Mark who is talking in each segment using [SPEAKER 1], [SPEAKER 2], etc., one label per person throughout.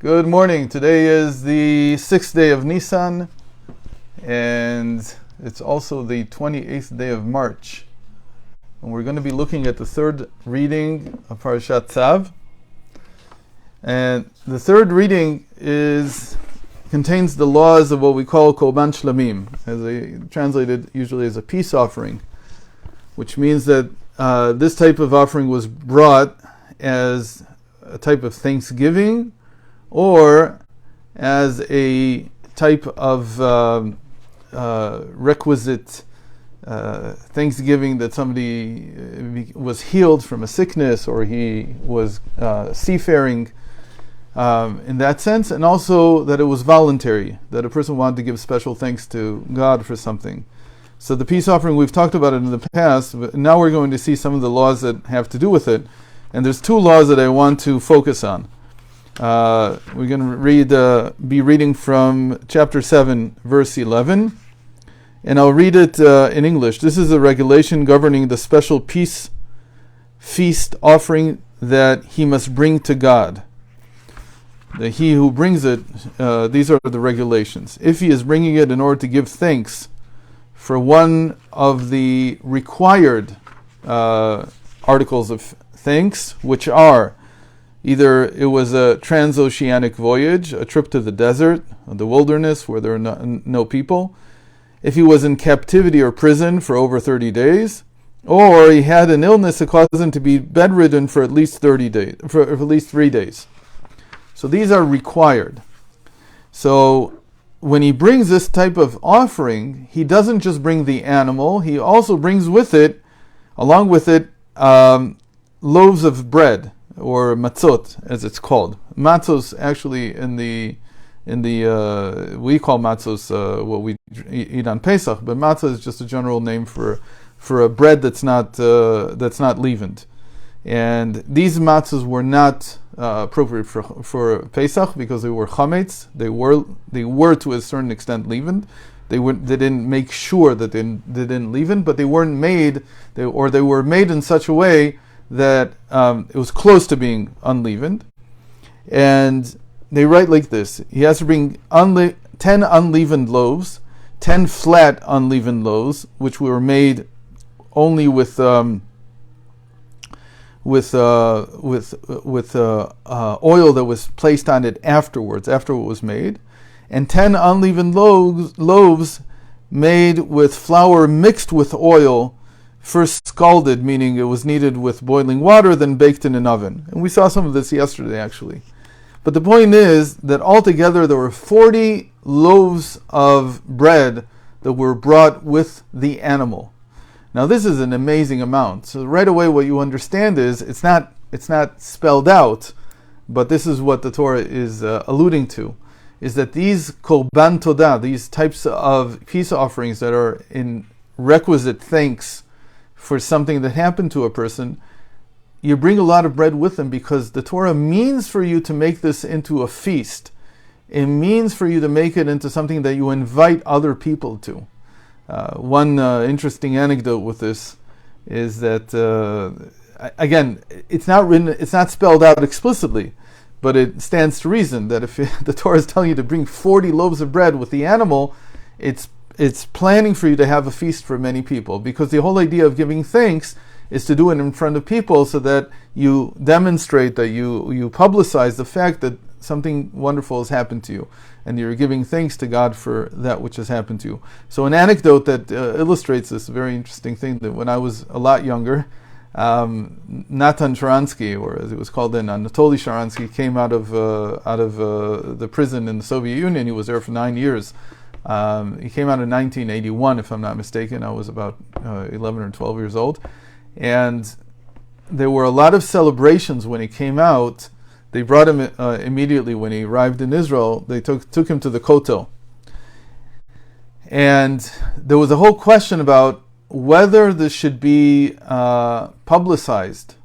[SPEAKER 1] Good morning. Today is the 6th day of Nisan, and it's also the 28th day of March. And we're going to be looking at the third reading of Parashat Tzav. And the third reading contains the laws of what we call Korban shelamim, translated usually as a peace offering, which means that this type of offering was brought as a type of thanksgiving or as a type of requisite thanksgiving that somebody was healed from a sickness or he was seafaring in that sense, and also that it was voluntary, that a person wanted to give special thanks to God for something. So the peace offering, we've talked about it in the past, but now we're going to see some of the laws that have to do with it. And there's two laws that I want to focus on. We're going to be reading from chapter 7, verse 11. And I'll read it in English. This is a regulation governing the special peace feast offering that he must bring to God. He who brings it, these are the regulations. If he is bringing it in order to give thanks for one of the required articles of thanks, which are either it was a transoceanic voyage, a trip to the desert, the wilderness where there are no people, if he was in captivity or prison for over 30 days, or he had an illness that caused him to be bedridden for at least 30 days, for at least 3 days. So these are required. So when he brings this type of offering, he doesn't just bring the animal, he also brings with it, along with it, loaves of bread, or matzot, as it's called. Matzos actually we call matzos what we eat on Pesach, but matzah is just a general name for a bread that's not leavened. And these matzahs were not appropriate for Pesach because they were chametz. They were to a certain extent leavened. They didn't make sure that they didn't leaven, but they weren't made. They were made in such a way that it was close to being unleavened. And they write like this: he has to bring 10 unleavened loaves, 10 flat unleavened loaves, which were made only with oil that was placed on it after it was made, and 10 unleavened loaves made with flour mixed with oil, first scalded, meaning it was kneaded with boiling water, then baked in an oven. And we saw some of this yesterday, actually. But the point is that altogether there were 40 loaves of bread that were brought with the animal. Now this is an amazing amount. So right away what you understand is it's not spelled out, but this is what the Torah is alluding to, is that these korban todah, these types of peace offerings that are in requisite thanks for something that happened to a person, you bring a lot of bread with them because the Torah means for you to make this into a feast. It means for you to make it into something that you invite other people to. One interesting anecdote with this is that, again, it's not spelled out explicitly, but it stands to reason that if the Torah is telling you to bring 40 loaves of bread with the animal, it's planning for you to have a feast for many people, because the whole idea of giving thanks is to do it in front of people so that you demonstrate, that you publicize the fact that something wonderful has happened to you, and you're giving thanks to God for that which has happened to you. So an anecdote that illustrates this very interesting thing, that when I was a lot younger, Natan Sharansky, or as it was called then, Anatoly Sharansky, came out of the prison in the Soviet Union. He was there for 9 years. He came out in 1981, if I'm not mistaken. I was about 11 or 12 years old. And there were a lot of celebrations when he came out. They brought him immediately when he arrived in Israel. They took him to the Kotel. And there was a whole question about whether this should be publicized,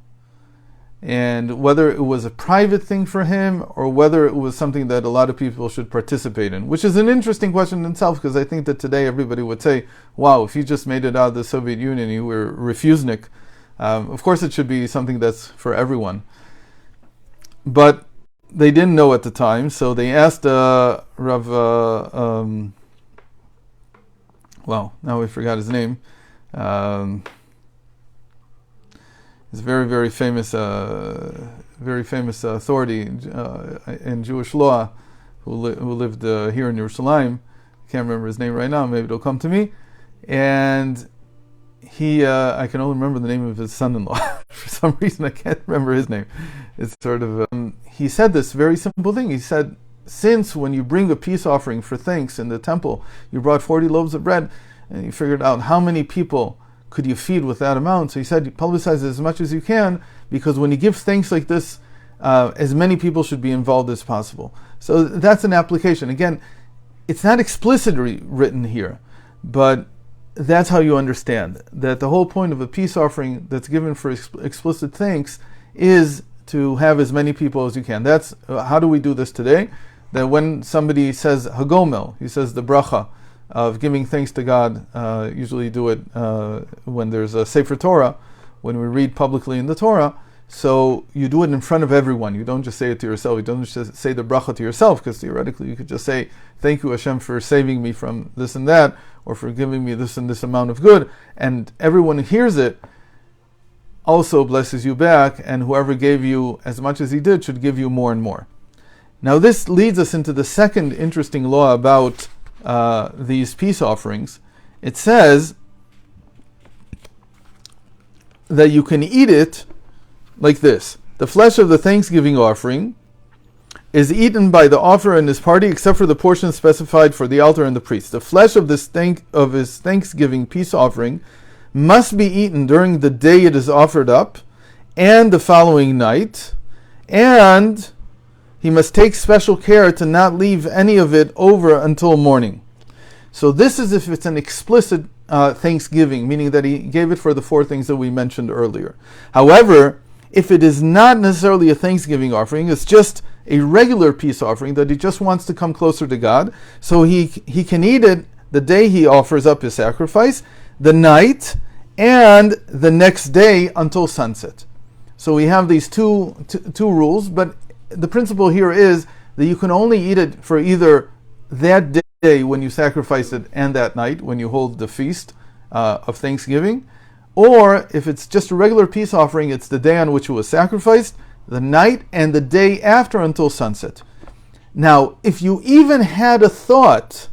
[SPEAKER 1] and whether it was a private thing for him or whether it was something that a lot of people should participate in, which is an interesting question in itself, because I think that today everybody would say, wow, if you just made it out of the Soviet Union, you were refusnik. Of course it should be something that's for everyone. But they didn't know at the time, so they asked Rav, well, now we forgot his name. He's a very, very famous authority in Jewish law who lived here in Yerushalayim. I can't remember his name right now. Maybe it'll come to me. And he, I can only remember the name of his son-in-law. For some reason, I can't remember his name. It's sort of, he said this very simple thing. He said, since when you bring a peace offering for thanks in the temple, you brought 40 loaves of bread, and you figured out how many people could you feed with that amount. So he said, you publicize it as much as you can, because when you give thanks like this, as many people should be involved as possible. So that's an application. Again, it's not explicitly written here, but that's how you understand that the whole point of a peace offering that's given for explicit thanks is to have as many people as you can. That's how do we do this today? That when somebody says Hagomel, he says the bracha of giving thanks to God. Usually do it when there's a Sefer Torah, when we read publicly in the Torah. So you do it in front of everyone. You don't just say it to yourself. You don't just say the bracha to yourself, because theoretically you could just say, thank you Hashem for saving me from this and that, or for giving me this and this amount of good. And everyone who hears it also blesses you back, and whoever gave you as much as he did should give you more and more. Now this leads us into the second interesting law about these peace offerings. It says that you can eat it like this. The flesh of the thanksgiving offering is eaten by the offerer and his party, except for the portion specified for the altar and the priest. The flesh of his thanksgiving peace offering must be eaten during the day it is offered up, and the following night, and he must take special care to not leave any of it over until morning. So this is if it's an explicit thanksgiving, meaning that he gave it for the four things that we mentioned earlier. However, if it is not necessarily a thanksgiving offering, it's just a regular peace offering that he just wants to come closer to God, so he can eat it the day he offers up his sacrifice, the night, and the next day until sunset. So we have these two rules, but the principle here is that you can only eat it for either that day when you sacrifice it and that night when you hold the feast of Thanksgiving, or if it's just a regular peace offering, it's the day on which it was sacrificed, the night, and the day after until sunset. Now, if you even had a thought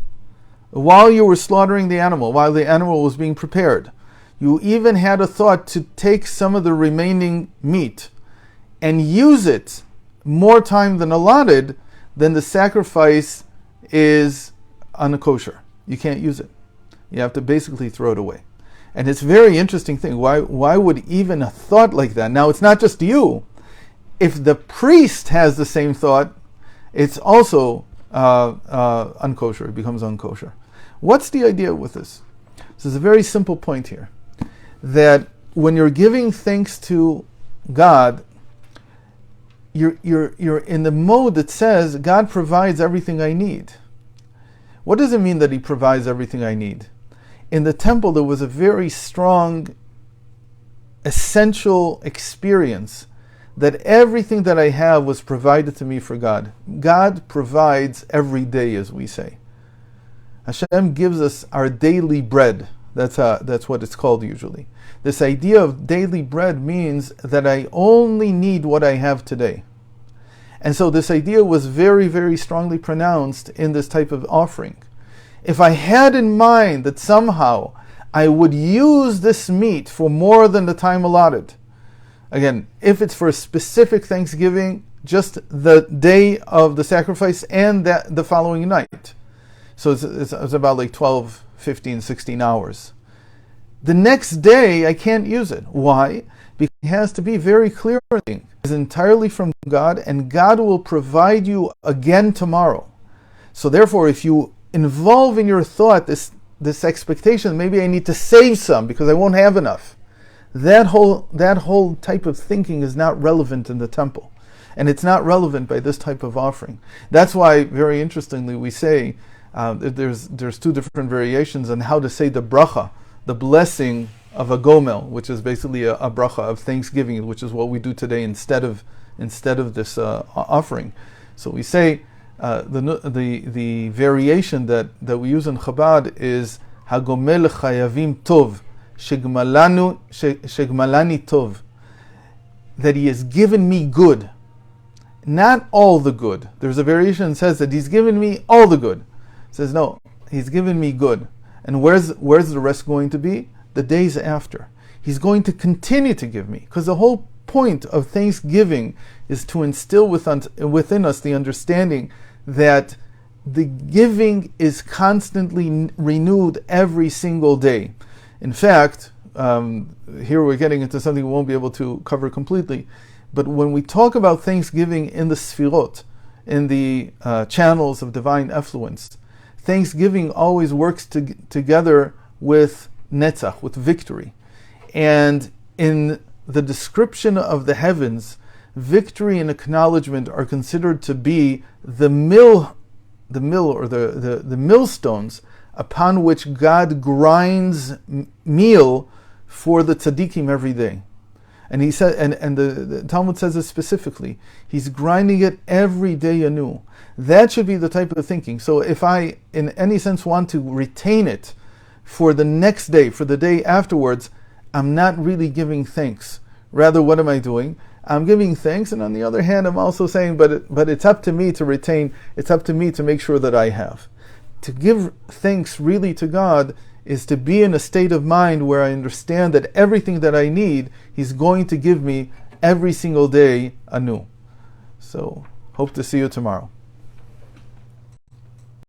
[SPEAKER 1] while you were slaughtering the animal, while the animal was being prepared, you even had a thought to take some of the remaining meat and use it more time than allotted, then the sacrifice is unkosher. You can't use it. You have to basically throw it away. And it's a very interesting thing. Why would even a thought like that? Now, it's not just you. If the priest has the same thought, it's also unkosher. It becomes unkosher. What's the idea with this? So there's a very simple point here. That when you're giving thanks to God, you're in the mode that says, God provides everything I need. What does it mean that He provides everything I need? In the temple, there was a very strong, essential experience that everything that I have was provided to me for God. God provides every day, as we say. Hashem gives us our daily bread. That's what it's called usually. This idea of daily bread means that I only need what I have today. And so this idea was very, very strongly pronounced in this type of offering. If I had in mind that somehow I would use this meat for more than the time allotted, again, if it's for a specific Thanksgiving, just the day of the sacrifice and the following night. So it's about like 12, 15, 16 hours. The next day, I can't use it. Why? Because it has to be very clear. It is entirely from God, and God will provide you again tomorrow. So therefore, if you involve in your thought this expectation, maybe I need to save some because I won't have enough. That whole type of thinking is not relevant in the temple. And it's not relevant by this type of offering. That's why, very interestingly, we say there's two different variations on how to say the bracha, the blessing of a gomel, which is basically a bracha of thanksgiving, which is what we do today instead of instead of this offering. So we say the variation that we use in Chabad is Hagomel Chayavim Tov Shegmalani Tov, that he has given me good, not all the good. There's a variation that says that he's given me all the good. It says no, he's given me good. And where's the rest going to be? The days after. He's going to continue to give me, because the whole point of Thanksgiving is to instill within us the understanding that the giving is constantly renewed every single day. In fact, here we're getting into something we won't be able to cover completely, but when we talk about Thanksgiving in the Sfirot, in the channels of divine effluence, Thanksgiving always works together with Netzach, with victory. And in the description of the heavens, victory and acknowledgement are considered to be the millstones upon which God grinds meal for the tzaddikim every day. And he said, and the Talmud says it specifically, he's grinding it every day anew. That should be the type of thinking. So if I, in any sense, want to retain it for the next day, for the day afterwards, I'm not really giving thanks. Rather, what am I doing? I'm giving thanks, and on the other hand, I'm also saying, but it's up to me to retain, it's up to me to make sure that I have. To give thanks really to God is to be in a state of mind where I understand that everything that I need, He's going to give me every single day anew. So, hope to see you tomorrow.